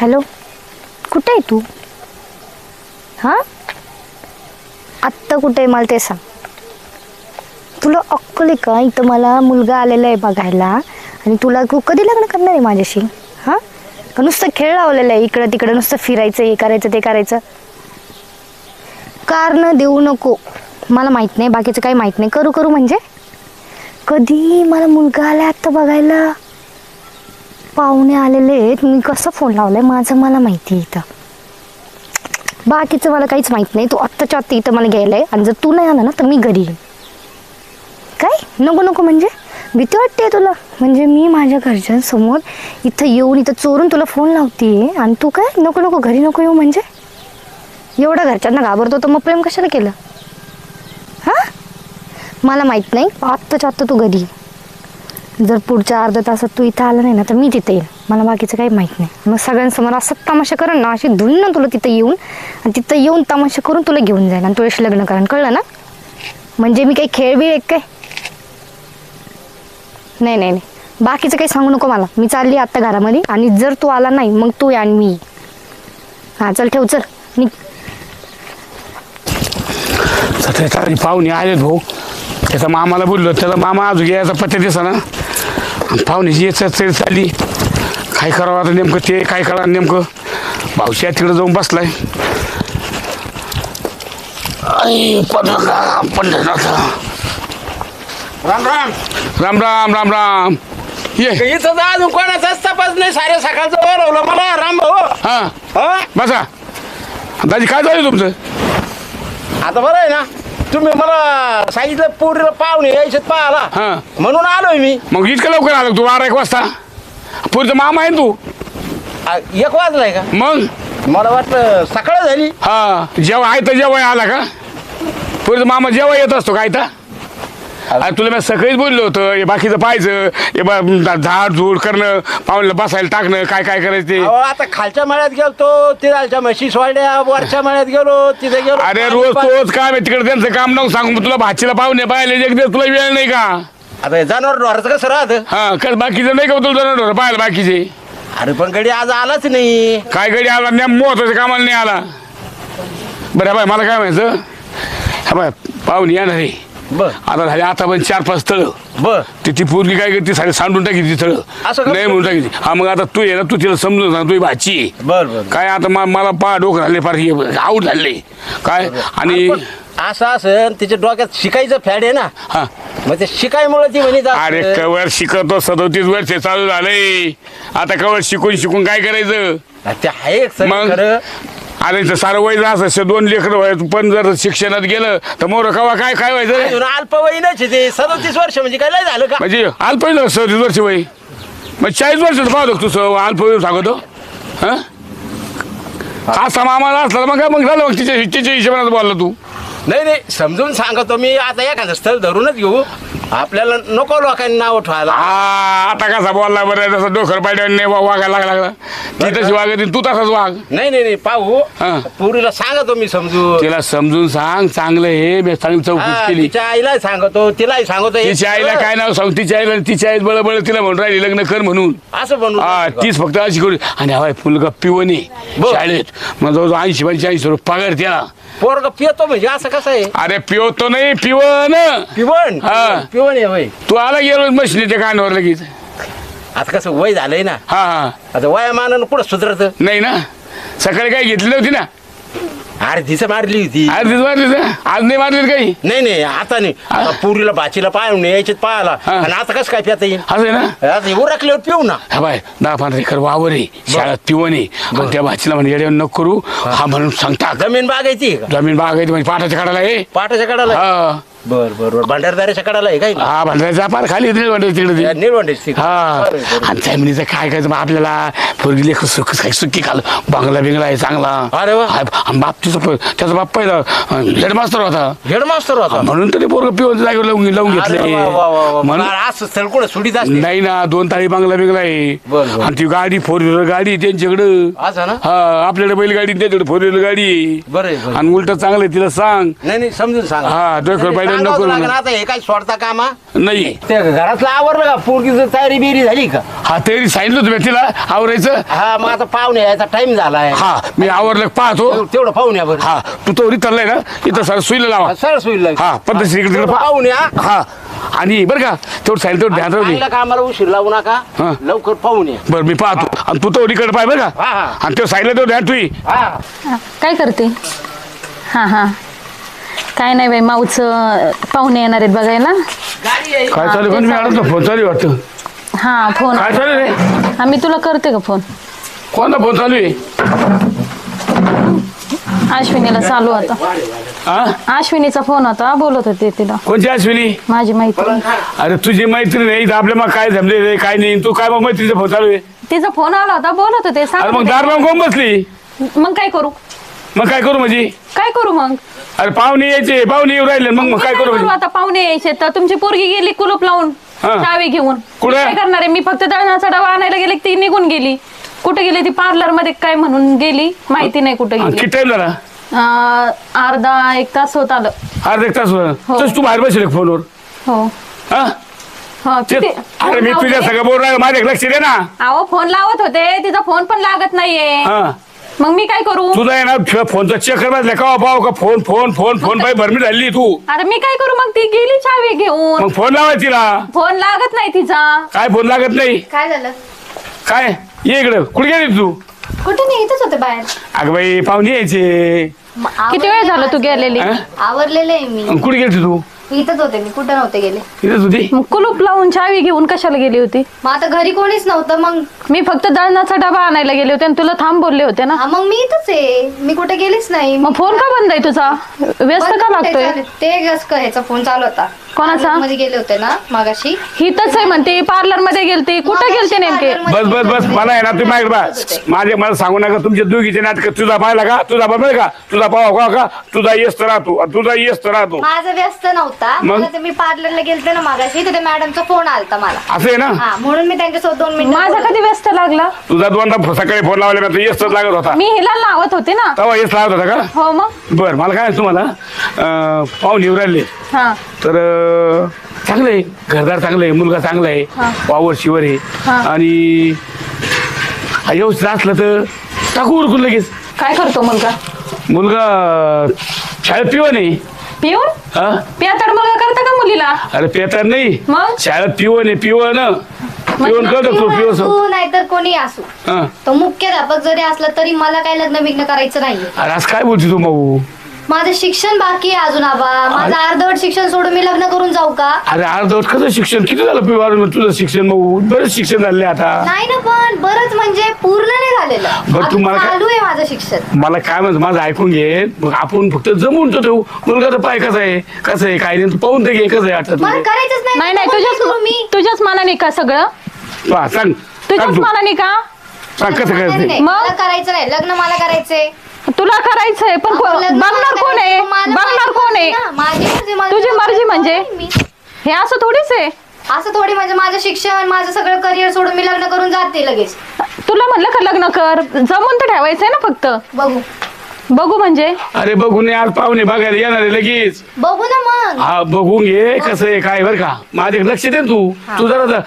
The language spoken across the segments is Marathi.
हॅलो, कुठे आहे तू? हां, आत्ता कुठे आहे मला ते सांग. तुला अक्कल आहे का? इथं मला मुलगा आलेला आहे बघायला आणि तुला तू कधी लग्न करणार आहे माझ्याशी? हां, का नुसतं खेळ लावलेलं आहे इकडं तिकडं, नुसतं फिरायचं, हे करायचं ते करायचं. कारण देऊ नको, मला माहीत नाही, बाकीचं काही माहीत नाही. करू करू म्हणजे कधी मला मुलगा आला आत्ता बघायला, पाहुणे आलेले आहेत, मी कसं फोन लावलाय माझं मला माहिती. इथं बाकीचं मला काहीच माहित नाही. तू आत्ताच्या आत्ता इथं मला घ्यायला आहे आणि जर तू नाही आला ना तर मी घरी येईन. काय नको नको म्हणजे भीती वाटते तुला? म्हणजे मी माझ्या घरच्यांसमोर इथं येऊन इथं चोरून तुला फोन लावते आणि तू काय नको नको घरी नको येऊ? म्हणजे एवढं घरच्यांना घाबरतो तर मग प्रेम कशाला केलं? हां, मला माहीत नाही. आत्ताच्या आत्ता तू घरी ये. जर पुढच्या अर्ध्या तासात तू इथं आला नाही ना तर मी तिथे येईल. मला बाकीचं काही माहीत नाही. मग सगळ्यांसमोर असं तमाशा करण ना, अशी धुन ना तुला तिथं येऊन आणि तिथं येऊन तमाशा करून तुला घेऊन जाईल आणि तुझ्याशी लग्न करण, कळलं ना? म्हणजे मी काही खेळ बी एक काय? नाही नाही नाही, बाकीचं काही सांगू नको मला. मी चालली आत्ता घरामध्ये आणि जर तू आला नाही मग तू आणि मी. हां चल, ठेव, चल निघ. सध्या पाहुणे आलेत भाऊ. त्याचा मामाला बोललो, त्याचा मामा अजून यायचा पत्ते दिसा ना. पाहुण्याची याच चालली, काय करावं आता नेमकं ते काय करा नेमकं. भाऊशी तिकडे जाऊन बसलाय. पंढरनाथ राम राम राम राम राम राम. ये इथं अजून कोणाचाच तपास नाही. सारे सकाळचं बोलवलं मला राम भाऊ. हां हा बसा. दाजी काय झालं तुमचं? आता बरं आहे ना, तुम्ही मला सांगितलं पोरीला पाहुणे यायचे पाहाला, हां म्हणून आलोय मी. मग इतकं लवकर आलं तू? 12-1 वाजता. पुढचं मामा आहे ना तू? 1 वाजलाय का? मग मला वाटलं सकाळ झाली. हा, जेव्हा आहे तर जेव्हा आला का? पुढचं मामा जेव्हा येत असतो काय तर? अरे तुला मी सकाळीच बोललो होतं हे बाकीचं पाहायचं, हे झाड झूड करणं, पाहुण्याला बसायला टाकणं, काय काय करायचं ते. अहो, आता खालच्या मळ्यात गेलतो, तिथालच्या म्हशी सोडल्या, वरच्या मळ्यात गेलो, तिथे गेलो. अरे रोज तोच काम आहे तिकडे, त्यांचं काम नको सांगू. तुला भाचीला पाहुणे पाहिले एक दिवस तुला वेळ नाही का? आता हे जनावर ढोराचं कसं राहतं? हा, कस बाकीचं नाही का तुला जरा पाहिलं बाकीचे? अरे पण गडी आज आलाच नाही. काय गडी आला? महत्वाच्या कामाला नाही आला. बरं बाय, मला काय म्हणायचं, हा बाय पाहुणे येणार आहे बर आता झाले, आता पण 4-5 स्थळं. बर ती पोरगी काय करते, सारी सांडून टाकी ती स्थळं, असं का? नाही म्हणून टाकी. हा मग आता तू ये ना, तू तिला समजून सांग, तुझी भाची आहे. बर बर काय आता मला पा डोकं झाले, फार आऊट झाले काय. आणि असं असं तिच्या डोक्यात शिकायचं फॅड आहे ना. हा, मग ते शिकायमुळे ती म्हणे अरे कवर शिकतो, 37 वर्ष चालू झाले. आता कवर शिकून शिकून काय करायचं? ते आहे सगळं मग? खरं. अरे सारं वय असं 2 लेकरं व्हायचं, पण जर शिक्षणात गेलं तर मोर कवा काय काय व्हायचं रे? अजून अल्पवयीनच आहे ते. 37 वर्ष म्हणजे काय लय झालं का? म्हणजे अल्पवयीन 37 वर्ष वय, मग 40 वर्षाचं पाहतो तू अल्पवयीन सांगतो. हा, असा मामाला असला मग काय, मग झालं मग तिच्या हिशोबाने बोलला तू. नाही नाही, समजून सांगतो मी. आता एखादं स्थळ धरूनच घेऊ, आपल्याला नको लोकांनी नाव ठेवायला. आता कसा बोलला बरं, तसं डोकर पाड्याने वागायला लागला. ती तशी वागत, तू तसाच वाग. नाही नाही नाही, पाहू हा. पुरीला सांगतो मी समजून. तिला समजून सांग, चांगलं हे मी चांगली हा, चौकशी केली. तिच्या आईला सांगतो, तिलाही सांगतो. तिच्या आईला काय नाव सांग? तिच्या आईच बळबळ तिला म्हणून राहिली लग्न कर म्हणून. असं बनवून हा, तीच फक्त अशी करू. आणि हवाय फुलगा पिवणी बरं. शाळेत मग जवळ 80-85 रुपये पगार त्याला. पोरग पियतो म्हणजे असं कसं आहे? अरे पिवतो नाही, पिवण. पिवण हा. पिवण आहे वय. तू आला गेलो मशिनीच्या कानावर लगेच. आता कसं वय झालंय ना, हा हा, आता वयामानानं कुठं सुधरत. नाही ना, सकाळी काही घेतली नव्हती ना? अर्धीच मारली होती. आज मारली ना, आज नाही मारली काही. नाही नाही, आता नाही. आता पुरीला भाचीला पाहून यायचे पाहायला. हा. आणि आता कसं काय पिता येईल? असं आहे ना. आता उरकल्यावर पिऊ ना. हा बाय, 10-15 एकर वावर आहे, शाळेत पिवण आहे. आणि त्या भाचीला म्हणजे येड्यावर नको करू हा म्हणून सांगता. जमीन बागायची का? जमीन बागायती म्हणजे पाठाच्या काढायला आहे. पाटाच्या कडाला? हा बर बर बर. भंडारदाऱ्याच्या कडाला आहे काय? हा, भांडरायचा पार खाली तिकडे. निळवंडीची. हा, आणि जमिनीचं काय करायचं मग आपल्याला? पोरगी लेख काही सुखी खाल, बंगला बिंगला आहे चांगला. अरे वा. बाप त्याचा बाप पहिला हेडमास्तर होता. हेडमास्टर होता म्हणून तरी पोरग पिवण जागेवर लावून घेतले म्हणून. असं स्थळ कुठं सुडीत असते? नाही ना, 2 ताळी बंगला बिंगला आहे. बरं. आणि ती गाडी 4 व्हीलर गाडी त्यांच्याकडं. असं ना. हा, आपल्याकडे बैलगाडी त्यांच्याकडे 4 व्हीलर गाडी आहे. बरं आहे, बरं. आणि उलट चांगलं तिला सांग. नाही नाही, समजून सांगा. हा, डोकर पाहिजे सांगावं नको लागेल ना. आता हे काय सोडता कामा नाही ते घरातलं आवरलं का पोरगीचं तयारी बिरी झाली का हा तरी सांगितलं होतं मी तिला आवरायचं. हा मग आता पाहुणे यायचा टाइम झालाय हा मी आवरलं पाहतो. तेवढं पाहुणे या बरं हा तू तो चाललाय ना इथं सर सुईला लावा. सर सुईल हा पद्धतशीर इकडे तिकडे पहा. पाहुणे हा हा आणि बरं का तेवढं सांगितलं तेवढं ध्यान राहू दे. चांगल्या कामाला उशीर लावू नका हा. लवकर पाहुणे बरं मी पाहतो आणि तू तो इकडे पाय बरं का. हा, हा. आणि तो सांगितलं तेवढं ध्यान तुही. हा काय करते हां हां काय नाही बाई माऊचं पाहुणे येणार आहेत बघायला. गाडी आहे. काय चालू पण मी आलो ना फोन चालू आहे वाटतं. हां फोन काय चालू रे हां मी तुला करते का फोन. कोणता फोन चालू आहे. अश्विनीला चालू होता. हा अश्विनीचा फोन होता बोलत होते तिला कोणची अश्विनी. माझी मैत्रीण. अरे तुझी मैत्रीण नाही इथं आपल्या मग काय जमले रे काय नाही. तू काय मग मैत्रीचा फोन चालू आहे. तिचा फोन आला होता बोलत होते अरे सांगत मग दार लावून कोण बसली. होते. मग काय करू मग काय करू म्हणजे. काय करू मग अरे पाहुणे यायचे पाहुणे येऊ राहिले मग काय करू म्हणजे. आता पाहुणे यायचे तर तुमची पोरगी गेली कुलूप लावून हा. चावी घेऊन. कुठे? मी काय करणार आहे मी फक्त दळणाचा डबा आणायला गेले की ती निघून गेली. कुठे गेली ती पार्लर मध्ये काय म्हणून गेली माहिती नाही कुठे आणि गेली. किती टाइम झाला. अर्धा एक तास होत आलं. अर्धा एक तास हो. तूच तू बाहेर बसेल फोनवर. हो हा हा ते- किती- अरे मी तुझ्या सगळं बोल राहिलो माझ्या लक्ष दे ना. अहो फोन लावत होते तिचा फोन पण लागत नाहीये. हा मग मी काय करू तुझा आहे ना फोनचा चक्कर बसला का पाव का फोन फोन फोन फोन पाय भरमी झाली तू. आता मी काय करू मग ती गेली चावी घेऊन. मग फोन लावाय तिला. फोन लागत नाही तिचा. काय फोन लागत नाही. काय झालं काय ये इकडं कुठे गेली तू. कुठे नाही इथंच होते बाहेर. अगं बाई पाहुणे यायचे. किती वेळ झाला तू गेलेली. हा? आवरलेलं आहे मी. आणि कुठे गेली तू. इथंच होते मी कुठं नव्हते गेले. इथेच होती. मग कुलूप लावून चावी घेऊन कशाला गेली होती. मग आता घरी कोणीच नव्हतं मग. मी फक्त दळणाचा डबा आणायला गेले होते आणि तुला थांब बोलले होते ना. हा मग मी इथंच आहे मी कुठे गेलीच नाही. मग फोन का बंद आहे तुझा व्यस्त का लागतोय. ते ह्याचा फोन चालू होता. कोणाचा? मध्ये गेले होते ना मागाशी. हिथच आहे म्हणते पार्लर मध्ये गेलते कुठे गेलते नेमके. बस बस बस मला आहे ना तुम्ही माझ्याकडे बा. माझे मला सांगू नका तुमच्या दोघीचे नाटक. तुझा पाहिला का तुझा बघ का तुझा पाव का तुझा येस तर राहतो तुझा येस तर राहतो. माझा व्यस्त नव्हता. मग? मला ते मी पार्लरला गेलते ना मागाशी तर ते मॅडमचा फोन आलता मला. असं आहे ना. हा म्हणून मी त्यांच्यासोबत 2 मिनिटं माझा बोलत कधी व्यस्त लागला. तुझा दोनदा सकाळी फोन लावला मी येस तर लागत होता. मी हिला लावत होते ना. तेव्हा येस लागत होता का. हो मग बर मला काय तुम्हाला पाहुणे येऊ राहिले हा तर चांगलं आहे घरदार चांगलं आहे मुलगा चांगला आहे वावर शिवर आहे हा. आणि व्यवस्थित असलं तर टाकू उरकून लगेच. काय करतो मुलगा. मुलगा शाळेत पिवा नाही. पिऊन हा पियातड मुलगा करता का मुलीला. अरे पेतर नाही मग शाळेत पिवं नाही पिवं ना पिवण कळतं तू पिवं तू नाहीतर कोणी असू. हा तो मुख्याध्यापक जरी असला तरी मला काय लग्न बिग्न करायचं नाहीये. अरे आज काय बोलते तू भाऊ. माझं शिक्षण बाकी आहे अजून आबा. माझं अर्धवट शिक्षण सोडून मी लग्न करून जाऊ का. अरे अर्धवट कसं शिक्षण किती झालं पिवार तुझं शिक्षण भाऊ बरंच शिक्षण झाले आता. नाही ना पण बरंच म्हणजे पूर्ण नाही झालेलं. बरं, अजून तुम्हाला काय- चालू आहे माझं शिक्षण. मला काय म्हणत माझं ऐकून घे मग आपण फक्त जमून तो ठेवू. मुलगा तर पाय कसं आहे काय नाही तू पाहून तर घे कसं आहे आता मला तुझं. करायचंच नाही. नाही नाही मग काय करू मी. तुझ्याच मनाने का सगळं. सांग सांग तुझ्याच तू मनाने का. सांग कसं नाही, करायचं. नाही, मग? मला करायचं नाही लग्न. मला करायचंय. तुला करायचंय पण अहो, लग्न मला बघणार कोण आहे करायचंय. मला बघणार माहिती कोण आहे. ना, माझी मर्जी, माझं तुझी लग्न मर्जी म्हणजे? करून मी. हे असं थोडीच आहे. असं थोडी म्हणजे माझं शिक्षण माझं सगळं करिअर सोडून मी लग्न करून जाते लगेच. तुला म्हणलं का लग्न कर जमून तर ठेवायचंय ना फक्त. बघू बघू म्हणजे अरे बघून आज पाहुणे बघायला येणार आहे लगेच. बघू ना मग. हा बघून घे कसं आहे काय बरं का माझे लक्ष दे ना तू जरा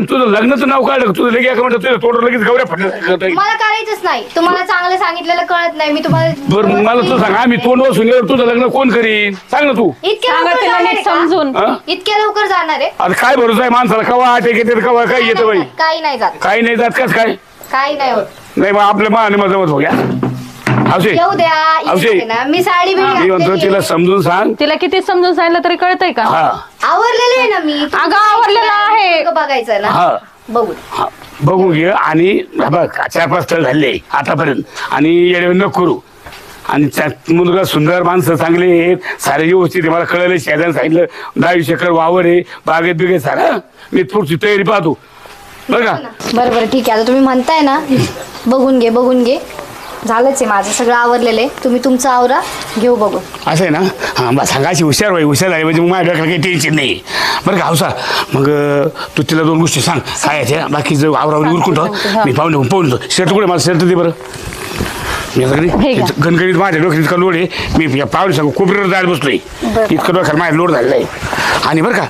तुझं लग्नाचं नाव काढलं तुझं लगेच म्हणतं तुझं तोडं लगेच गवऱ्या फटल्या. मला करायचंच नाही. तुम्हाला चांगलं सांगितलेलं कळत नाही. मी तुम्हाला बरं मला तू सांग आम्ही तोंड बसून गेलो तुझं लग्न कोण करीन सांग ना तू. इतक्या सांगा लवकर तिला जाणार नीट आहे का? समजून. हा? इतक्या लवकर जाणार आहे. आता काय भरोसा आहे माणसाला कवा आटे येते कवा काय येतं बाई. काही नाही जात. काही नाही जात कस काय काही नाही होत. नाही मग आपल्या माने मग जमत हो गया अवशे येऊ द्या. अवशे. येते ना मी साडी बिडी मी म्हणतो घातलेली तिला आहे. समजून सांग. तिला किती समजून सांगितलं तरी कळतंय का. हा आवरलेलं आहे ना मी. अगं, आवरलेलं आहे. बघायचं ना. हा बघू. हा, बघून घे आणि बघ 4-5 स्थळ झाले आतापर्यंत आणि येडे नको करू. आणि त्यात मुलगा सुंदर माणसं चांगले आहेत सारे व्यवस्थित आहे. मला कळलं शेजारी सांगितलं 10 एकर वावर आहे बागेत बिगेत सारा मी पुढची तयारी पाहतो बरं का. बरं बरं ठीक आहे. आता तुम्ही म्हणताय ना बघून घे बघून घे. झालंच आहे माझं सगळं आवरलेलं आहे. तुम्ही तुमचं आवरा घेऊ बघू. असं आहे ना हां बा सांगायची हुशार बाई हुशार आहे म्हणजे मग माझ्या डोक्याला काही टेन्शन नाही बरं का हौसा. मग तू तिला 2 गोष्टी सांग काय आहे त्या बाकी जर आवरावरी उरकून ठेव. मी पाहून शर्ट कुठे मला शर्ट दे बरं. हे घ्या. गणगणित माझ्या डोक्यात इतका लोड आहे. मी या पावली सांगू कोपऱ्यावर जायला बसलोय. इतकं डोक्याला माझ्या लोड झालेला आहे. आणि बरं का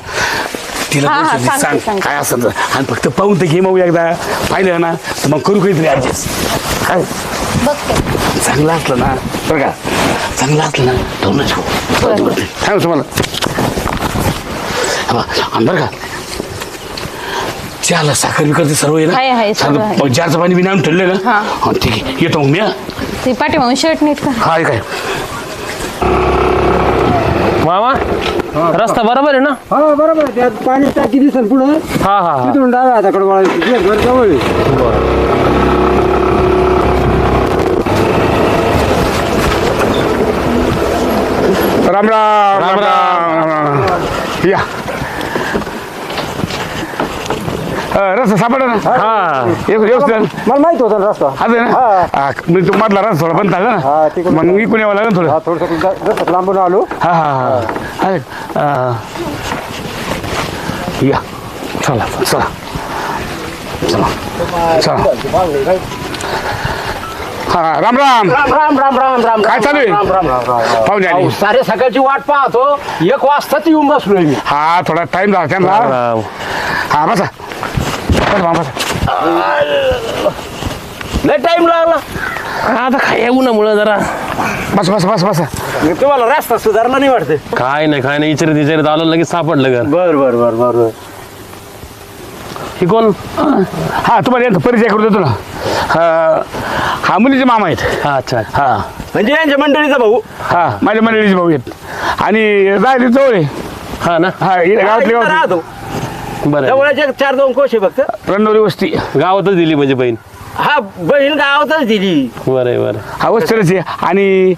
तिला हा, बोलतो, सांगते, सांग सांगते. काय असं तर. आणि फक्त पाहून तर घे मग एकदा पाहिलं ना तर मग करू काहीतरी ॲडजस्ट. काय बघते चांगलं असलं ना बरं का चांगलं असलं ना धरूनच घेऊ. सांग तुम्हाला आणि बरं का चहाला साखर विकरते सर्व आहे आहे, सर्व आहे. ना जारचं पाणी बिना ठेवलं ना हा. हा ठीक आहे येतो मग मी. ते पाठीमागून शर्ट नीट का हा काय मामा रस्ता बरोबर आहे ना? हा बरोबर आहे. त्यात पाणी टाकी दिसेल पुढं हा हा हा तिथून डाव्या हाताकडे वळायचं घर जवळ आहे. राम राम राम राम या रस्ता सापडा ना. हा व्यवस्थित मला माहित होता ना रस्ता. असं आहे ना मी तो मधला रस्ता थोडा बंद झाला हा, ना तिकडून मग मी कोणी यावं लागेल थोडं. हा थोडंसं रस्त्यात लांबून आलो. हा हा हा या चला चला चला चला हा राम राम राम राम राम राम राम काय चालू आहे? राम राम राम राम राम. पाहुणे आली. अहो, सारे सकाळची वाट पाहतो 1 वाजताच येऊन बसलोय मी. हा थोडा टाइम झाला त्यांना. हा बसा बसा लय टाइम लागला. आता काय उन्हामुळं जरा बस बस बस बस मी तुम्हाला रस्ता सुधारला नाही वाटते. काय नाही इचरत आलं लगेच सापडलं घर. बर बर बर बर ही कोण? हा तुम्हाला यांचा परिचय करून देतो ना. हा मुलीचे मामा आहेत. हा अच्छा हा म्हणजे यांच्या मंडळीचा भाऊ. हा माझ्या मंडळीचे भाऊ आहेत आणि राहिली जवळ आहे. हा ना हा इकडे गावातली इथं गावात राहतो बरं जवळच्या 4-2 कोश आहे फक्त. रणनवरी वस्ती. गावातच दिली म्हणजे बहीण. हा बहीण गावातच दिली. बरं हा वस्तीलाच आहे आणि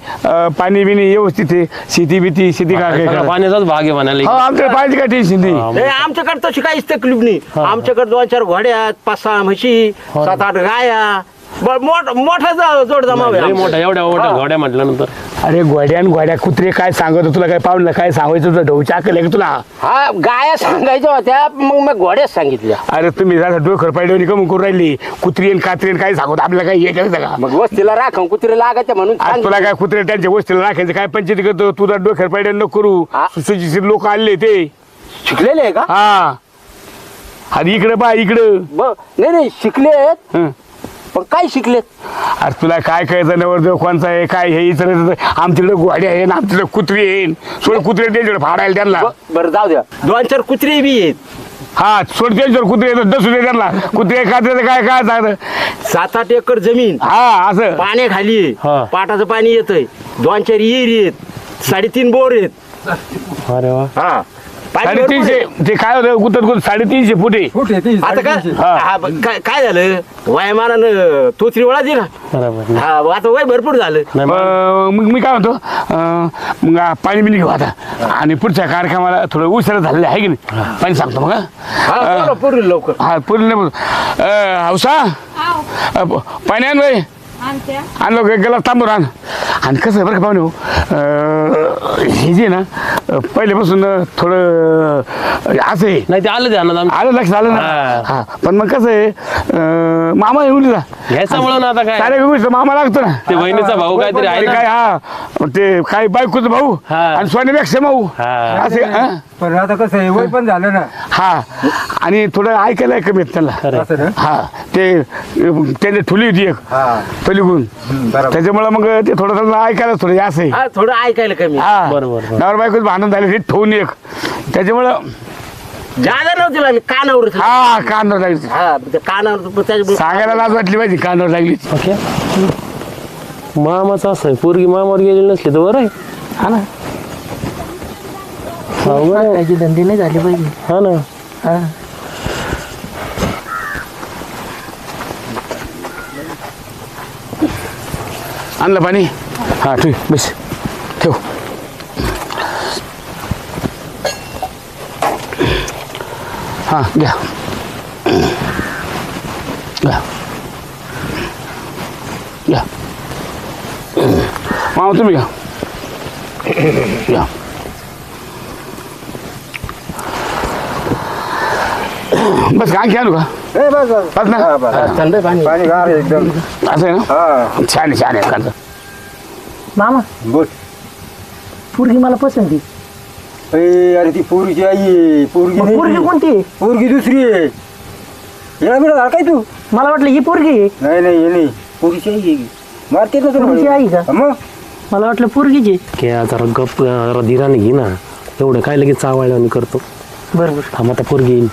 पाणी बिणी व्यवस्थित आहे. शेती बिती शेती काय सगळा पाण्याचाच भाग आहे म्हणाले. हा आमच्याकडे पाहिजे काय टेन्शन नाही. नाही आमच्याकडे तशी काहीच तकलीफ नाही. आमच्याकडे 2-4 घोड्या 5-6 म्हशी 7-8 गाया मोठा जोड जमाव आहे. मोठा एवढ्या मोठ्या घोड्या म्हटल्यानंतर अरे घोड्या कुत्रे काय सांगत तुला काय पाहुणला काय सांगायचं तुला ढोच्या अकल आहे का तुला? हा गाया सांगायच्या होत्या मग घोड्याच सांगितल्या. अरे तुम्ही जरा डोकर पाहिजे कमी करून राहिली. कुत्रीन कात्रीन काय सांगत आपल्याला काही हे करायचं का? मग वस्तीला राखून कुत्रे लागायचे म्हणून आज तुला काय कुत्रे त्यांच्या वस्तीला राखायचं काय पंचायती करतो तुझा डोकर पाहिजे नको करू. हा. सुशिक्षित लोक आले ते शिकलेले आहे का? हा आणि इकडे पा इकडं नाही शिकलेत हं. पण काय शिकलेत? अरे तुला काय कळतं नवरदेव कोणचा आहे काय हे इतर आमच्याकडे गोड्या आहे ना आमच्याकडे कुत्री आहे. सोड कुत्रे त्यांच्याकडे फाडायला त्यांना. बरं जाऊ द्या 2-4 कुत्रे बी आहेत. हा सोड त्यांच्यावर कुत्रे येतात डसू दे त्यांना. कुत्रे कात्रे काय काय सांगतं 7-8 एकर जमीन हा असं पाण्याखाली आहे. हा. पाटाचं पाणी येतंय 2-4 विहिरी आहेत 3.5 बोर आहेत. अरे वा हा पाणी भरपूर 350 आहे. ते काय होतं गुतत 350 फूट आहे. कुठे ती आता काय 350. हा. काय झालं वयामानानं तोचरी वळा दिला. बरोबर हा आता वय भरपूर झालं. नाही मग मी काय म्हणतो मग पाणी बिणी घेऊ आता आणि पुढच्या कार्यक्रमाला थोडं उशिरा झालेलं आहे की नाही पाणी सांगतो मग. हा बोला, पूर्वी लवकर. हा पूर्ण नाही बोलतो. हौसा पाणी आण बाई आणलं गेला तांबूर आण. आणि कसं आहे बरं का पाहुणे हो हे जे ना पहिल्यापासून थोडं असं आहे नाही ते आलं ध्यानात आमच्या. आलं लक्षात आलं ना. हा. हा पण मग कसं आहे मामा येऊन जा घ्यायचं म्हणून आता काय साऱ्या गोष्ट मामा लागतो ना. ते बहिणीचा भाऊ काहीतरी आहे ते ना. काय हा ते काय बायकोचा भाऊ हा. आणि सोन्यापेक्षा भाऊ हा. असे हा? पण आता कसं आहे वय पण झालं ना. हा आणि थोडं ऐकायला कमी आहेत त्यांना. खरं. असं ना. हा ते त्यांनी ठुली होती एक हा पलीकडून बरोबर. त्याच्यामुळे मग ते थोडं थोडं ऐकायला थोडं असं आहे. हा थोडं ऐकायला कमी. हा बरोबर. नवर बायकोच भांडण झाले हे ठेवून एक त्याच्यामुळं जागा नव्हती लागली कानावर. हा कानावर लागली. हा ते कानावर त्याच्यामुळे सांगायला लाज वाटली पाहिजे कानावर लागली. ओके मामाचं असं आहे पोरगी मामावर गेलेली नसली तर बरं आहे. हा ना अवघड आहे. त्याची धंदे नाही झाले पाहिजे. हा ना हा आणलं पाणी. हा ठेव बस ठेव. हा घ्या घ्या घ्या मामा तुम्ही घ्या घ्या. बस आणखी आणू का ए, बस बस बस ना हा, बस. थंड पाणी. पाणी गार आहे एकदम. असं आहे ना हा छान आहे छान आहे कांदा. मामा बोल. पोरगी मला पसंती. अरे ती पोरगी आई आहे. पोरगी मग नाही पोरगी ती. कोणती आहे? पोरगी दुसरी आहे. याला बिडा झाला काय तू? मला वाटलं ही पोरगी आहे. नाही नाही हे नाही पोरीची आई आहे. मारते ना पोरीची आई का? मग मला वाटलं पोरगीची. क्या जरा गप जरा धीराने घे ना. एवढं काय लगेच चावाळल्याने करतो. बरोबर. थांब आता पोरगी येईल.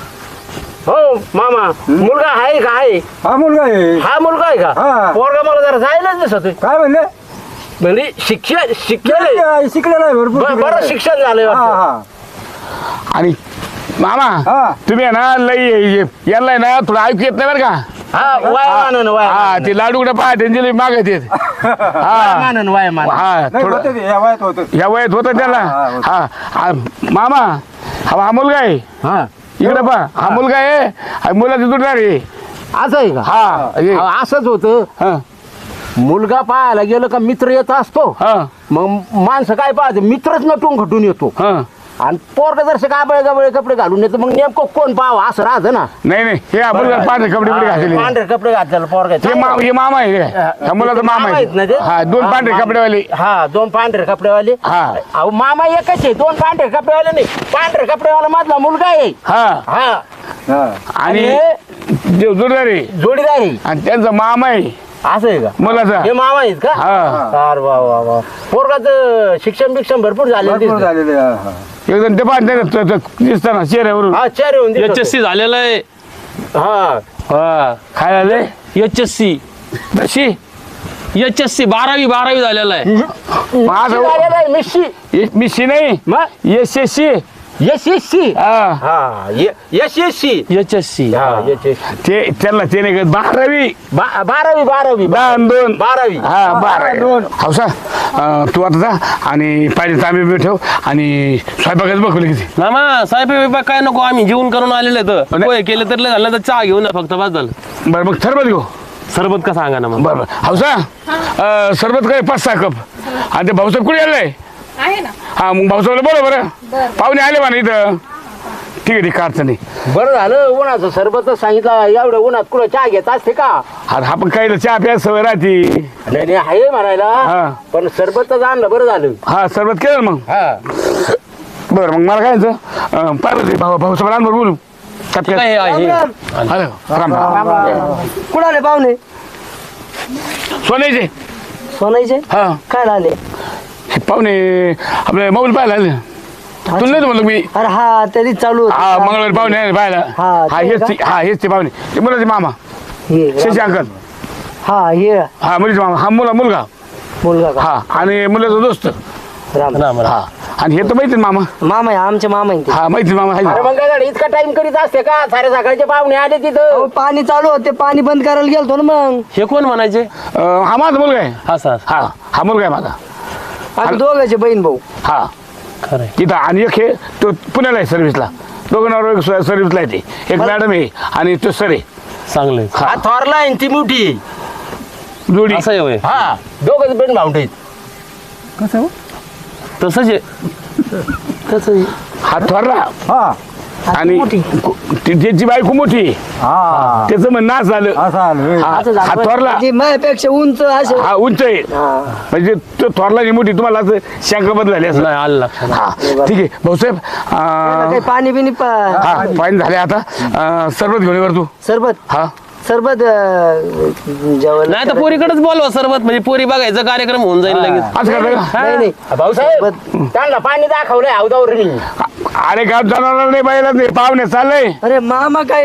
हो मामा मुलगा आहे का आहे हा मुलगा आहे. हा मुलगा आहे हा. का पोरगा मला जरा जायलाच दिसत काय म्हणले? म्हणजे शिक्षण आई शिकलेला आहे भरपूर बरं शिकलेला आहे. शिक्षण झालंय हा वाटतं. हा आणि मामा हा. तुम्ही आहे ना लई यांना आहे ना थोडं ऐकू येत नाही बरं का. हा वयामानानं हा वयामानानं. ते लाडू कुठं पाहा त्यांचे मागत येत हा वयामानानं वयामानानं. हा नाही थोडं होतं ते या वयात होतं. या वयात होतं त्याला हा, होतं. हा हा, मामा हा मुलगा आहे हा इकडे पहा हा मुलगा आहे आणि मुलाची दुटणार आहे असं आहे का हा हे, अहो, असंच होतं हा मुलगा पाहायला गेलं का मित्र येत असतो हा मग माणसं काय पाहते मित्रच नटून घटून येतो हा आणि पोरग जर गाबळे गाबळे कपडे घालून येतो मग नेमकं कोण पाहावं असं राहतं ना नाही नाही हे मुलगा पांढरे कपडे बिडे घातलेले पांढरे कपडे घातलेलं पोरग हे मामा आहे ह्या मुलाचा मामा आहेत ना आहे ते? हा दोन पांढरे कपडेवाले हा दोन पांढरे कपडेवाले हा. अहो मामा एकच आहे दोन पांढरे कपडेवाले नाही पांढरे कपडेवाला मधला मुलगा आहे हा हा हा. आणि आणि जोडदार आहे जोडीदार आहे आणि त्यांचा मामा आहे असं आहे का मुलाचा हे मामा आहेत का हा अरे वा वा वा पोरगाचं शिक्षण बिक्षण भरपूर झालेलं भरपूर दिसतं. झालेलं आहे. हा, हा. एकदम ते पाहत दिसताना चेहऱ्यावरून हा चार येऊन दिसत HSC झालेलं आहे. हा हा काय झाले HSC तशी HSC 12वी झालेलं आहे. माझं झालेलं आहे मिशी मिशी नाही मग यशस्वी एसएससी हा हा एसएससी HSC हा HSC. ते त्यांना ते नाही का 12वी बारावी 2 बारावी हा 12 हौसा तू आता जा आणि पाहिजे तांबे ठेव आणि स्वयंपाकाच बघ किती मामा साहेब बिबा काय नको आम्ही जेवण करून आलेले तर नाही. पोहे केले तर लय झालं तर चहा घेऊन या फक्त बस झालं. बरं मग सरबत घेऊ सरबत का सांगा ना मग. बरं बरं हौसा सरबत काय 5-6 कप आणि ते भाऊसाहेब कुठे आलंय आहे ना हा मग भाऊसाहेबला बोला बरं पाहुणे आले म्हणा इथं ठीक आहे ठीक अडचण नाही बरं झालं उन्हाचं सरबत सांगितलं एवढं उन्हात कुठं चहा घेत असते का अरे हा पण काही चहा प्यायला सवय राहते नाही नाही आहे म्हणायला हा. पण सरबतच आणलं बरं झालं हा सरबत केलं ना मग हा बरं मग मला काय पाहिजे भाऊसाहेब आणवर बोलू काय आहे हॅलो राम राम कुठं आले पाहुणे? सोन्याचे सोनाईचे हा काय आले? हे पाहुणे आपले मोबाईल पाहायला आले तुला नाही म्हणलं मी अरे हा तरी चालू होतं. हा मंगळवारी पाहुणे आले पाहायला हा, हा ते हेच का? हेच ते पाहुणे ते मुलाचे मामा हे शशी अंकल हा हे हा मुलीचे मामा हा मुलगा मुलगा का? हा आणि मुलाचा दोस्त राम राम हा आणि हे तर माहिती ना मामा मामा आहे आमचे मामा आहे ते. हा माहिती मामा अरे आहे मग काय इतका टाइम करीत असते का सारे सकाळचे पाहुणे आले तिथं अहो, पाणी चालू होते पाणी बंद करायला गेलतो ना मग हे कोण म्हणायचे हा माझा मुलगा आहे असा हा मुलगा आहे माझा आम्ही दोघांचे बहीण भाऊ. हा खरं इथं आणि एक हे तो पुण्याला आहे सर्व्हिसला दोघं सर्व्हिसला आहे ते एक मॅडम आहे आणि तो सर आहे चांगलं आहे. हा थोरला आहे ती मोठी जोडी असं आहे होय. हा दोघच पण भावंडे आहेत. कसं हो? तसंच आहे तसं हा थोरला हा आणि त्याची बायको मोठी हा त्याचं म्हणणं असं झालं असं आलं होय. हा असं हा झालं थोरला म्हणजे माझ्यापेक्षा उंच असे हा उंच आहे हा. म्हणजे तो थोरला जी मोठी तुम्हाला असं शंका बदल झाली असं नाही आलं लक्षात. हा ठीक आहे भाऊसाहेब काही पाणी बिनी हा फाईन झाले आता सरबत घेऊन ये बरं तू सरबत हा सरबत जेवण नाही तर पोरीकडेच बोलवा सरबत म्हणजे पोरी बघायचा कार्यक्रम होऊन जाईल लगेच. असं करता का नाही नाही भाऊसाहेब त्यांना पाणी दाखवलंय अवदावरणी अरे गाव जाणार नाही बाईला नाही पाहुणे चाललंय अरे मामा काय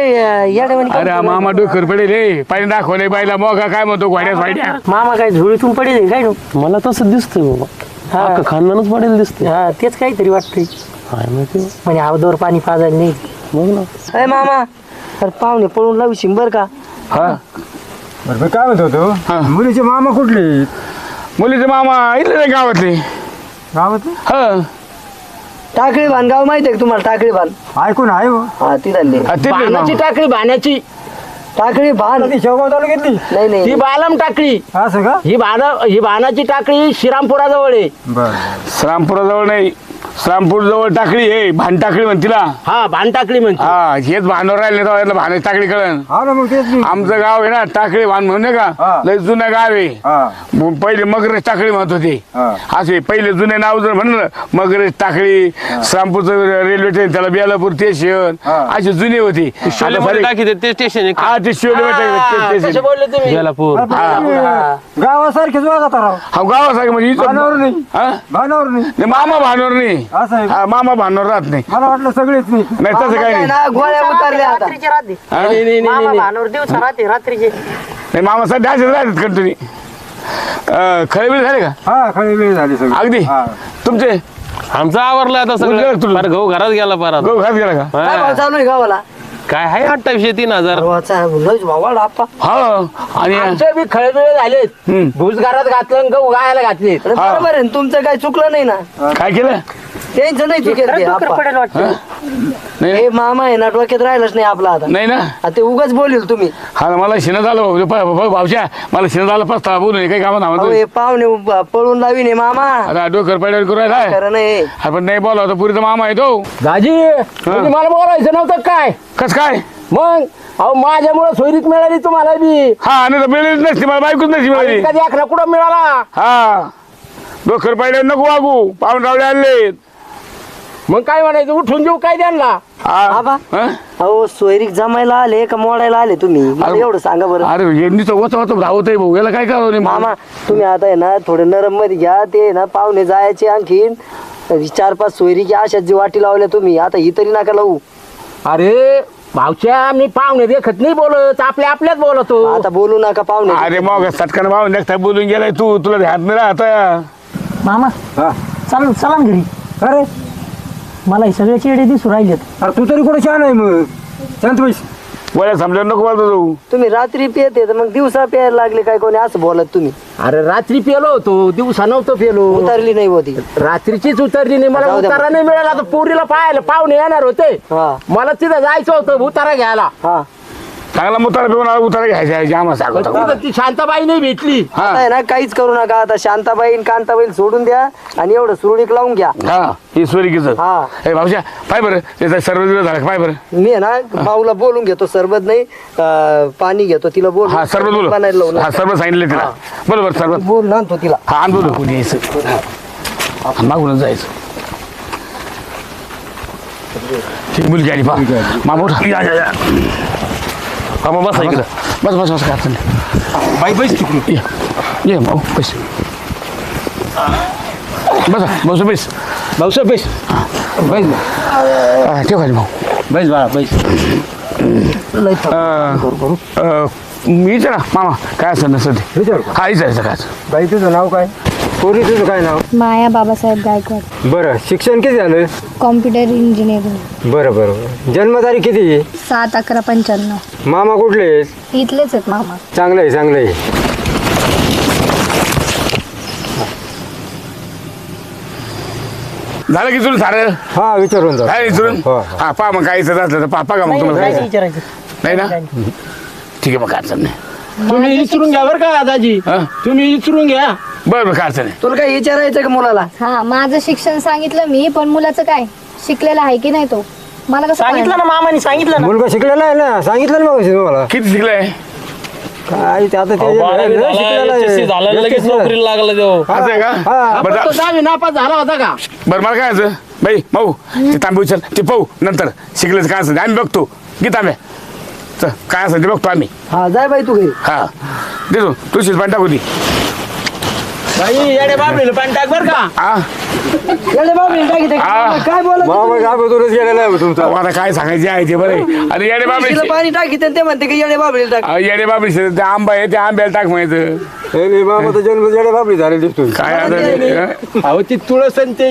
येड्यावानी अरे करतो? मामा डोकर पडेल रे पाणी दाखवले बाईला मोगा काय म्हणतो घोड्यास वाड्या मामा काय झोळीतून पडेल काय नो? मला तसं दिसतंय बाबा हा. अख्खं खानदानच पडेल दिसतंय. हा तेच काहीतरी वाटतंय काय माहिती म्हणजे अवधावर पाणी पाजायला नाही. बघ ना. अरे मामा अरे पाहुणे पळून लावू शिंबर का? हा बरं मी काय म्हणत हा. होतो मुलीचे मामा कुठले मुलीचे मामा इथले नाही गावातले गावात हा टाकळी बांध गाव माहिती आहे का तुम्हाला? टाकळी बांध ऐकून आहे हो. हा ती झाली हा, ते पण बाणाची मामा. टाकळी बाण्याची टाकळी बांध ती शेवगाव तालुक्यातली नाही ही नाही बालम टाकळी असं का ही बाणाची टाकळी श्रीरामपुराजवळ आहे बरं श्रामपुराजवळ नाही श्रामपूर जवळ टाकळी आहे, भान टाकळी म्हणते तिला. हा भान टाकली म्हणते. हा हेच भांडवर राहिले तेव्हा याला भान टाकळी कळण. हा ना मग तेच मी. आमचं गाव आहे ना टाकळी भान म्हणून नाही हा. का, लय जुनं गाव आहे. हा पहिले मगरेश टाकळी म्हणत होते. हा. असे पहिले जुने नाव जर म्हणलं मगरेश टाकळी, श्रामपूरचं रेल्वे ट्रेन त्याला बेलापूर स्टेशन, हा. असे जुने होते. शोले आता सारे- टाकी ते स्टेशन आहे. हा ते शिवले कसे बोलले तुम्ही? बेलापूर. गावासारखेच वागत राव. हा गावासारखं म्हणजे इथं- भानावर नाही. हा? भानावर नाही. नाही, मामा भानवर नाही. असं आहे. हा, मामा भानवर राहत नाही. मला वाटलं सगळेच नाही. नाही तसं काही नाही. ना गोळ्या उतरल्या आता हा? नाही, नाही, नाही, नाही. नाही मामा सध्या असेच राहतात कंटिन्यू. खळे बिल झाले का हा खरी वेळ झाली सगळी. अगदी हा. तुमचे आमचं आवरलं आता उद्या सगळं. तुला. फार गहू घरात गेला पार आता. गहू घात गेला का काय भाव हा. चालू आहे गावाला काय आहे 28,000-3,000. लयच भाव वाढ आप्पा. हा आणि आमचे बी खळबिळे झालेत. हम्म. भुसघरात घातलं आणि गहू गायला घातले. अरे बरोबर आहे ना, तुमचं काही चुकलं नाही ना. काय केलं त्यांचं नाही चुकेल ते, आप्पा. नाही हे मामा आहे ना डोक्यात राहिलंच नाही आपला आता. नाही ना आता ते उगाच बोलील तुम्ही. हा मला शिनं झालं भाऊच्या मला शिनं झालं पस्ता बोलून काही कामात अहो, म्हणतो. हे पाहुणे पळून लावीन हे मामा. आता डोकर पडल्यावर करू राहिला खरं नाही. आपण नाही बोला होता पुरीचा मामा आहे तो. दाजी म्हणजे मला बोलायचं नव्हतं काय कस काय मग. अहो माझ्यामुळे सोयरीक मिळाली तुम्हाला बी. हा नाही तर मिळेल नसती मला बायकोच नसती मिळाली. कधी आखरा कुठं मिळाला. हा डोकर पडल्यावर नको वागू पाहून रावले आणले. मग काय म्हणायचं उठून देऊ काय त्यांना. आबा. हा अहो सोयरीक जमायला आले का मोडायला आले तुम्ही मला अरे- एवढं सांगा बरं. अरे यांनीचं वच वच धावत आहे भाऊ याला काय करावं नाही मामा तुम्ही आता आहे ना थोडे नरम मध्ये घ्या. ते ना पाहुणे जायचे आणखीन 4-5 सोयरीकी अशा जी वाटी लावल्या तुम्ही आता ही तरी नका लावू. अरे भावच्या मी पाहुणे देखत नाही बोलत आपल्यात बोलतो. आता बोलू नका पाहुणे. अरे मग सटकन भाऊ नेक्स्ट बोलून गेलाय तू तुला ध्यान नाही राहत. मामा हा. चला चला ना घरी. अरे मला हे सगळे चेडे दिसू राहिलेत. अरे तू तरी कुठे छान आहे मग शांत बैस. वळ्या समजा नको बोलतो तू. तुम्ही रात्री पियते तर मग दिवसा प्यायला लागले काय कोणी असं बोलत तुम्ही. अरे रात्री पेलो होतो दिवसा नव्हतं पेलो. उतरली नाही होती. रात्रीचीच उतरली नाही मला जाऊ द्या. उतारा नाही मिळाला. आता पोरीला पाहायला पाहुणे येणार होते. हा मला तिथं जायचं होतं उतारा घ्यायला. हा चांगला मुतारा पिऊन उतारा घ्यायचा आम्हाला सांगतो. तिथं ती शांताबाई नाही भेटली. हा आता आहे ना काहीच करू नका. आता शांताबाई आणि कांताबाई सोडून द्या आणि एवढं सुरळीक लावून घ्या. हा ईश्वरीकीचं. हा. ए भाऊच्या पाय बरं त्याचा सर्व दिवस झाला का पाय बरं. मी आहे ना भाऊला बोलून घेतो. सरबत नाही पाणी घेतो तिला बोल. हा सर्व बोल बनायला लावून. हा सर्व सांगितलं तिला बरोबर सर्व. बोल ना तो तिला. हा आण बोलू कोणी यायचं मागूनच जायचं. ती मुलगी आली पा मामूट या मामा बसा इकडं. बस बस बस काय बाई बैस तिकडून. ये भाऊ बस बस बस बस भाऊसाहेब बैस बैस ठेव खाली भाऊ. बैस बाळा बैस. मी ना मामा काय असेल नसतं ते विचार का? हा विचारायचं काय बाई तुझं नाव काय? पोरी तुझं काय नाव? माया बाबासाहेब गायकवाड. बरं शिक्षण किती झालं? Computer engineering. बरं बरं. जन्मतारीख किती? 7/11/95. मामा कुठले आहेत? इथलेच आहेत मामा. चांगलं आहे चांगलं आहे. झालं की तुला सारं हा विचारून जा. काय विचारून हो, हो. हा पा मग काय असलं तर पापा का मग तुम्हाला काय काय विचारायचं. नाही ना ठीक आहे मग काय अडचण नाही. तुम्ही विचारून घ्या बरं का दादाजी. हा? तुम्ही विचारून घ्या. बरं बरं काय अडचण नाही. तुला काय विचारायचं का मुलाला? हा माझं शिक्षण सांगितलं मी पण मुलाचं काय शिकलेला आहे की नाही तो मला कसं सांगितलं कळणार? ना मामाने सांगितलं ना. मुलगा शिकलेला आहे ना सांगितलं ना मग तुम्हाला. किती शिकलाय काय ते आता ते बारावी लय शिकलेला आहे. झाला, SSC झाला, लगेच SSC झाला. नोकरीला लागला देव. असं आहे का हा. आपण तो बरं 10वी नापास झाला होता का. बरं मला काय असं बाई भाऊ ते तांबे उचल ते पाहू नंतर शिकलेचं काय असेल आम्ही बघतो घे तांब्या चल काय असेल ते बघतो आम्ही. हा जाय बाई तू घरी. हा देतो तू शिल्पान टाकू ती बाई येडे बाबडीला पाणी टाक बरं का. हा येडे बाबा टाकी हा. काय बोलत मामा गावातूनच गेलेला आहे तुमचा. अहो, आता काय सांगायचे आहे ते बरं आणि येडे बाबरी पाणी टाकी ते म्हणते की येडे बाबा टाक. येडे बाबरी ते आंबा आहे ते आंब्याला टाक म्हणायचं हे नाही, मामाचा जन्म जेडे बाबरी झाले दिसतो. काय आता अहो ती तुळस आणि ते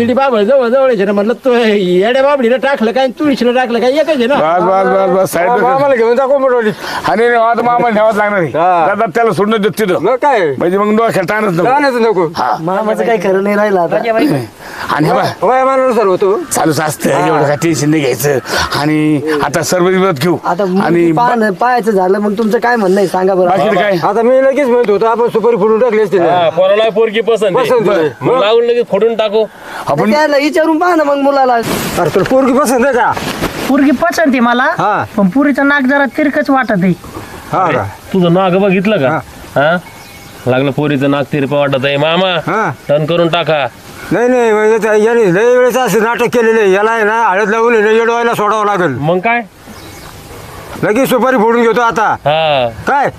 इडी बाबळ जवळ जवळ ना म्हटलं तो येड्या बाबडीला टाकलं काय तुळशीला टाकलं काय एकच आहे ना. बस बस बस बस साहेब मामाला घेऊन दाखव मोठवली. आणि आता मामा ठेवाच लागणार आहे हा. दादा त्याला सोडून देत तिथं मग काय म्हणजे मग डोक्याला ताणच नको जाण्याचं नको. मामाचं काही खरं नाही राहिलं आता. आणि हे बा वयामानानुसार होतो. चालूच असतं एवढं काय टेन्शन नाही घ्यायचं आणि आता सर्व विरोध घेऊ आता आणि पाहायचं झालं मग तुमचं काय म्हणणं आहे सांगा बरं. बाकी काय आता मी लगेच म्हणत होतो आपण सुपारी फोडून टाकली असते ना. पोराला पोरगी पसंत आहे. पसंत आहे. मग लावून लगेच फोडून टाकू. आपण त्याला विचारून पहा ना मग मुलाला. अरे तुला पोरगी पसंत आहे का? पोरगी पसंत आहे मला हा. पण पुरीचं नाक जरा तिरकच वाटत आहे. हा का? तुझं नाक बघितलं का? हा लागलं पोरीचं नाक तिरपं वाटत आहे मामा. हा. टर्न करून टाका. नाही नाही म्हणजे याने लय वेळेस असं नाटक केलेलं आहे. याला आहे ना हळद लावून येडवायला सोडावं लागेल. मग काय? लगेच सुपारी फोडून घेतो आता. हा काय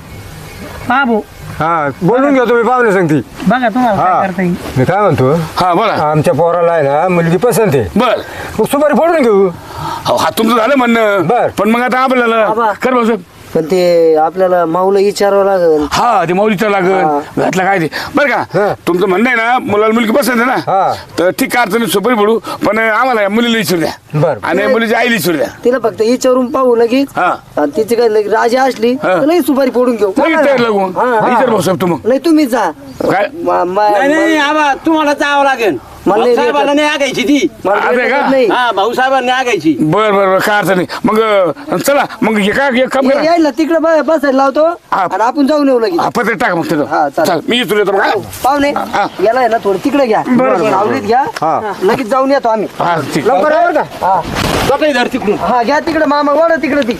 बाबू हा बोलून घेतो मी पाहुणे सांगती. बघा तुम्हाला हा. काय करता येईल. मी काय म्हणतो हा बोला आमच्या पोराला आहे ना मुलगी पसंत आहे. बर मग सुपारी फोडून घेऊ. हा तुमचं झालं म्हणणं बर. पण मग आता आपल्याला आबा. कर भाऊ साहेब. पण ते आपल्याला माऊला विचारावं लागेल. हा ते मौलीचं लागन घातलं काय ते बरं हा. का तुमचं म्हणणं आहे ना मुलाला मुलगी पसंत आहे हा. ना तर ठीक आहे अडचणी सुपारी पडू पण आम्हाला मुलीला विचारू द्या बर. आणि मुलीच्या आईला विचारू द्या तिला फक्त विचारून पाहू लगेच. हा. आणि तिची काय लगेच राजी असली हा. तर लगेच सुपारी फोडून घेऊ. लगेच तयार लागू विचार भाऊ साहेब तुम्ही नाही तुम्हीच जा. काय नाही आबा तुम्हाला जावं लागेल. मला नाही भाऊसाहेबांना नाही आगायची ती. आहे का? नाही हा भाऊसाहेबांनी आगायची. बर बर बर काय अडचण नाही मग चला मग हे काय एक काम करा यायला तिकडे बसायला लावतो हा. आणि आपण जाऊन येऊ लगेच. हा पत्र टाका मग तिथं हा, चालेल. चल मी येतो येतो मग पाहुणे हा. याला आहे ना थोडं तिकडे घ्या सावलीत घ्या हा. लगेच जाऊन येतो आम्ही. हा ठीक लवकर आहे बरं का? स्वतः धर तिकडून. हा घ्या तिकडे मामा वाढ तिकडे ती.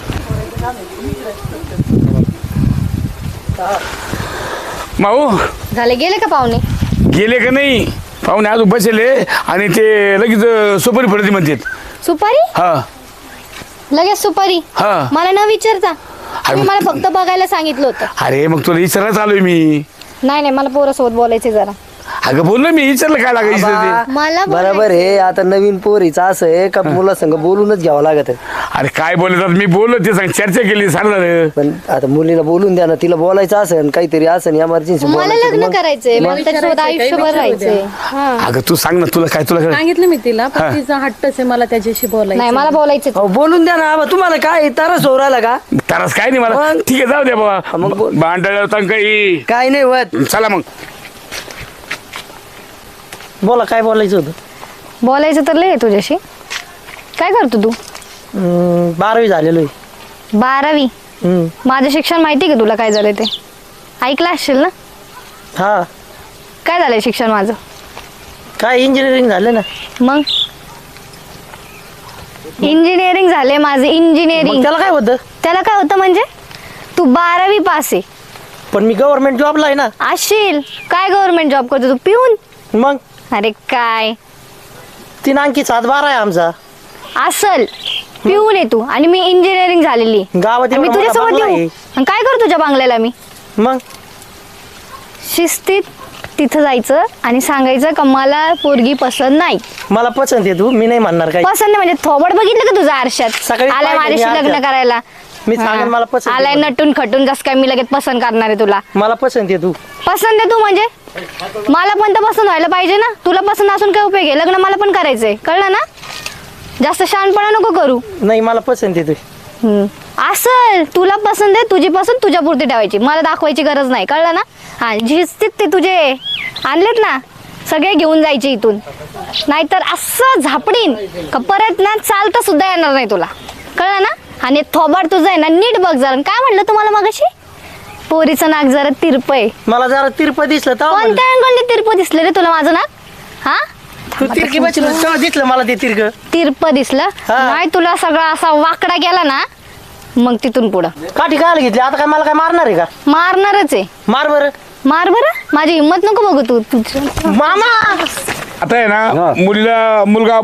माऊ झाले गेले का पाहुणे? गेले का नाही पाहुणे अजून बसले आणि ते लगेच सुपारी पडते म्हणतात सुपारी? हा लगेच सुपारी? हा मला न विचारता अरे तुम्ही मला फक्त बघायला सांगितलं होतं. अरे मग तुला विचारायला चालू मी नाही नाही मला पोरासोबत बोलायचे जरा. अगं बोललो मी विचारलं काय लागायचं ते मला बरोबर आहे. आता नवीन पोरीचं असं आहे का मुला संग बोलूनच घ्यावं लागत आहे. अरे काय बोलतात मी बोललो ते सांग चर्चा केली सांग झालं पण आता मुलीला बोलून द्या ना. तिला बोलायचं असेल काहीतरी असेल इमर्जन्सी. मला लग्न करायचंय मला त्याच्यासोबत आयुष्यभर राहायचंय. हा. अगं तू सांग ना तुला काय तुला सांगितलं मी तिला पण तिचा हट्टच आहे मला त्याच्याशी बोलायचं. नाही मला बोलायचं. बोलून द्या ना. आबा तुम्हाला काय तरच हो राहिला का? तरच काय नाही मला मग? ठीक आहे जाऊ दे मग बाबा बोल. भांडळ होता काही काय नाही होत. चला मग बोला काय बोलायचं होतं. बोलायचं तर लय आहे तुझ्याशी. काय करतो तू? 12वी झालेलो आहे. 12वी? माझं शिक्षण माहिती का तुला काय झालंय ते? ऐकलं असशील ना? हा काय झालंय शिक्षण माझं? काय इंजिनिअरिंग झालं ना. मग इंजिनिअरिंग झाले माझे. मग इंजिनिअरिंग त्याला काय होतं. त्याला काय होतं म्हणजे? तू 12वी पास आहे. पण मी गव्हर्नमेंट जॉबला आहे ना. असशील. काय गव्हर्नमेंट जॉब करतो तू? पिऊन? मग अरे काय 3 अंकी 7-12 आहे आमचा. असल पिऊन आहे तू आणि मी इंजिनिअरिंग झालेली. गावात आणि मी एवढा मोठा तुझ्यासोबत बंगला येऊ आहे. आणि काय करू तुझ्या बांगल्याला मी? मग शिस्तीत तिथं जायचं आणि सांगायचं का मला पोरगी पसंत नाही. मला पसंत आहे तू. मी नाही म्हणणार काही. पसंत नाही म्हणजे थोबड बघितलं का तुझं आरशात? सकाळी आलाय पाहिलं माझ्याशी मी लग्न आरशात. करायला. मी सांगेन मला पसंत आहे आलाय म्हणून. नटून खटून जस काय मी लगेच पसंत करणार आहे तुला. मला पसंत आहे तू. पसंत आहे तू म्हणजे मला पण तर पसंत व्हायला पाहिजे ना. तुला पसंत असून काय उपयोग आहे? लग्न मला पण करायचंय कळलं ना. जास्त शहाणपणा नको करू. नाही मला पसंत आहे तू. असल तुला पसंत आहे तुझी पसंत तुझ्यापुरती ठेवायची. मला दाखवायची गरज नाही कळलं ना. हा शिस्तीत ते तुझे आणलेत ना सगळे घेऊन जायचे इथून. नाहीतर असं झापडीन का परत ना चालता सुद्धा येणार नाही तुला कळलं ना. आणि थोबाड तुझं आहे ना नीट बघ जरा. काय म्हणलं तुम्हाला मगाशी? पोरीचं नाक जरा तिरप आहे. मला जरा तिरप दिसलं तर कोणत्या अँगलने तिरप दिसलं रे तुला माझं नाक? हा तू तिरकी बसलं तेव्हा दिसलं मला ते तिरक. तिरप दिसलं हा. नाही तुला सगळा असा वाकडा गेला ना मग तिथून पुढं काठी काय घेतली आता. काय मला काय मारणार आहे का. मारणारच आहे. मार बरं. मार बरं. माझी हिंमत नको बघू तू तुझं. मामा आता आहे ना मुलीला मुलगा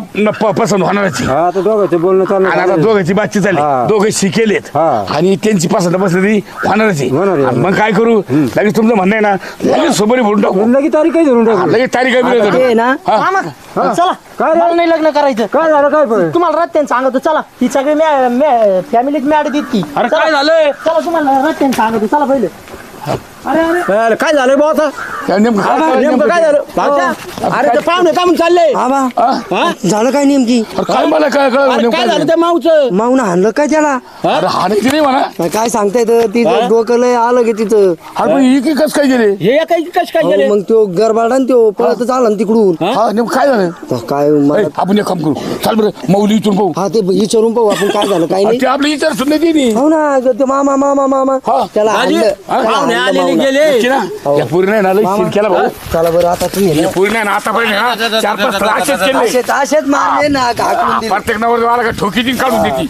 पसंत होणारच आहे. हा आता दोघांचं बोलणं चालू आणि आता दोघांची बातचीत झाली हा. दोघे शिकेलेत हा. आणि त्यांची पसंत बसली होणारच होणार आहे. आहे. आणि मग काय करू लगेच तुमचं म्हणणं आहे ना लगेच सोबत बोलून टाकू. लगेच तारीख काही धरून टाकू. लगेच तारीख ते आहे ना मामा चला. काय रे? मला नाही लग्न करायचं. काय झालं काय पण तुम्हाला रत्त्याने सांगतो चला. ही सगळी फॅमिलीत मॅड देत की. अरे चला. काय झालंय? चला तुम्हाला रत्त्याने सांगतो चला पहिले. अरे, काय झालं भाऊ आता नेमकं काय झालं भाऊच्या? अरे ते पाहुणे का म्हणून चालले आबा झालं काय नेमकी काय मला काय अरे, काय झालं त्या माऊचं माऊन हाणलं काय त्याला अरे हाणायची नाही म्हणा. काय सांगता येतं तिचं डोकं लय आलं की तिचं अरे पण ही की कस काय गेले? हे काही कश काय अहो, गेले मग तो गरबाडा तो पळतच आला ना तिकडून हा नेमकं काय झालं? तर काय ए, मला- आपण एक काम करू, चाल बरं मौली इथून पाहू. हा ते विचारून पाहू आपण काय झालं काय नाही ते आपलं विचार सुद्धा तिने हो ना ते मामा मामा मामा हा. त्याला आजी, हाणलं. हा, त्याला पाहुणे हाणलं आलेले माऊला. गेले या पूर्ण नाही ना लई मामा. शीन केला भाऊ. चला बरं आता तुम्ही या पूर्ण नाही ना आतापर्यंत हा, 4-5 स्थळं असेच केले. असेच मारले ना हाकलून दिले. प्रत्येक नवर आला का ठोकीची काढून देती.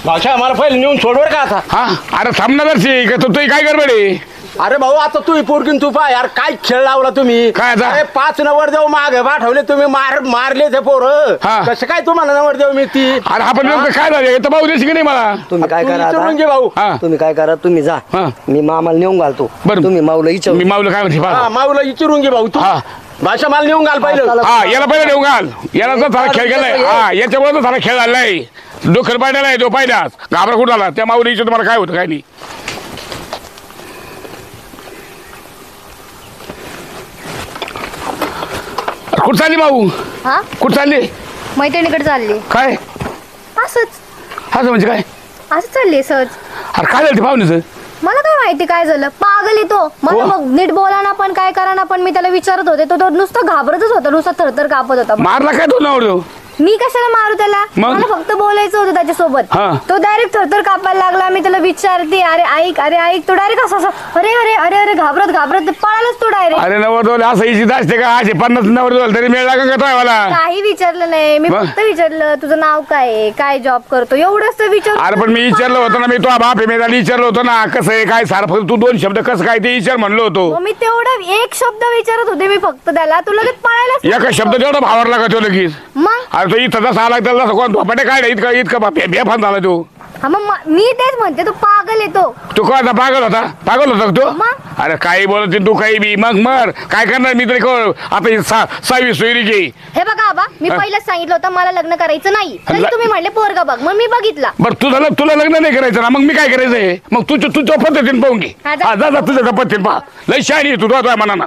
भाषा आम्हाला पहिले नेऊन सोडवर का आता हा अरे थांबणार तू काय गडबड आहे? अरे भाऊ आता तू पोरकीन तू पा यार काय खेळ लावला तुम्ही काय आता? अरे 5 नवर देऊ मागे पाठवले तुम्ही मारले ते पोर हा. कसं काय तुम्हाला नवर देऊ मिळती अरे आपण नेमकं काय झालं तर भाऊ देशी की नाही मला? तुम्ही काय तू करा विचारून घे आता भाऊ हा तुम्ही काय करा तुम्ही जा हा. मी मामाला नेऊन घालतो बरं. तुम्ही माऊला विचारू मी माऊला काय म्हणते हा पहा. माऊला विचारून घे भाऊ तू हा. भाषा मला नेऊन घाल पहिलं चला. हा याला पहिला देऊ घाल. याला तर सारा खेळ केलाय. हा याच्यामुळे तर सारा खेळ झालाय. डोकर पाहिला आहे तो पहिलाच घाबरा कुठं आला त्या माऊला विचार तुम्हाला काय होतं काय नाही. कुठं चालली माऊ? हा कुठं चालली? मैत्रिणीकडे चालली काय असंच असं म्हणजे काय? असं चालली सहज. अरे काय झालं ते पाहुण्याचं? मला काय माहिती काय झालं पागल येतो मला हो. बघ नीट बोला ना पण काय करा ना पण मी त्याला विचारत होते तो नुसतं घाबरतच होता नुसता थरथर कापत होता मारला काय तो नवरदेव? मी कशाला मारू त्याला मग? मला फक्त बोलायचं होतं त्याच्यासोबत हा. तो डायरेक्ट थरथर कापायला लागला मी त्याला विचारते अरे ऐक तो डायरेक्ट असं अरे अरे अरे अरे घाबरत पळालाच तो डायरेक्ट अरे नवरदेव असं इच्छित असते का? असे 50 नवरदेव तरी मिळाला का काय मला? काही विचारलं नाही मी मग? फक्त विचारलं तुझं नाव काय आहे काय जॉब करतो एवढंच तर विचार अरे पण मी विचारलं होतं ना मी तो बाप आहे मी विचारलं होतं ना कसं आहे काय सारं फक्त तू 2 शब्द कसं काय ते विचार म्हणलो होतो. मी तेवढं एक शब्द विचारत होते मी फक्त त्याला तुला लगेच पळायला एका शब्द तेवढा भावारला का तो लगेच? मग अरे तो इथं जसा आला त्याला तसं कोण धोपाटे काय इतका बेफान झाला तो. हा मग मी तेच म्हणते तू पागल येतो तू काय आता पागल होता का तो? मग? अरे काही बोलत तू काही बी मग मर काय करणार मी तरी आता 6वी सोयरी घे. हे बघा आबा मी पहिलंच सांगितलं होतं मला लग्न करायचं नाही तरी तुम्ही म्हणले पोरगा बघ मग मी बघितला बरं तुला लग्न नाही करायचं ना मग मी काय करायचंय मग तुझ्या पद्धतीने पाहून घे. हा, जा. हा जा तुझ्या पद्धतीने पहा लय शाळी तू मनानं.